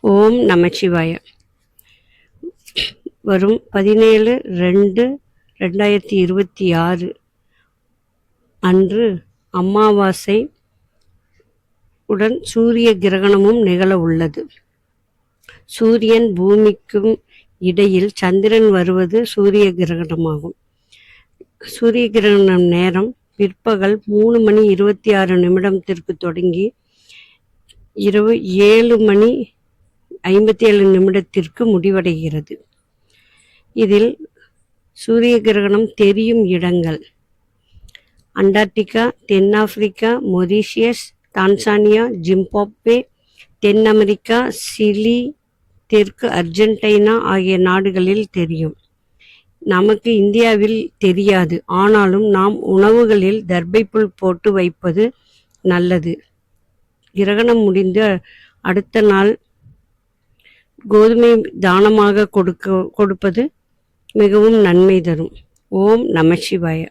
ஓம் நமச்சிவாய. வரும் 17/2/2026 அன்று அமாவாசை உடன் சூரிய கிரகணமும் நிகழ உள்ளது. சூரியன் பூமிக்கும் இடையில் சந்திரன் வருவது சூரிய கிரகணமாகும். சூரிய கிரகணம் நேரம் பிற்பகல் 3:26 தொடங்கி இரவு 7:57 முடிவடைகிறது. இதில் சூரிய கிரகணம் தெரியும் இடங்கள்: அண்டார்டிகா, தென்னாப்பிரிக்கா, மொரீஷியஸ், தான்சானியா, ஜிம்பாப்வே, தென் அமெரிக்கா, சிலி, தெற்கு அர்ஜென்டினா ஆகிய நாடுகளில் தெரியும். நமக்கு இந்தியாவில் தெரியாது. ஆனாலும் நாம் உணவுகளில் தர்பைப்புல் போட்டு வைப்பது நல்லது. கிரகணம் முடிந்து அடுத்த நாள் கோதுமை தானமாக கொடுப்பது மிகவும் நன்மை தரும். ஓம் நமசிவாய.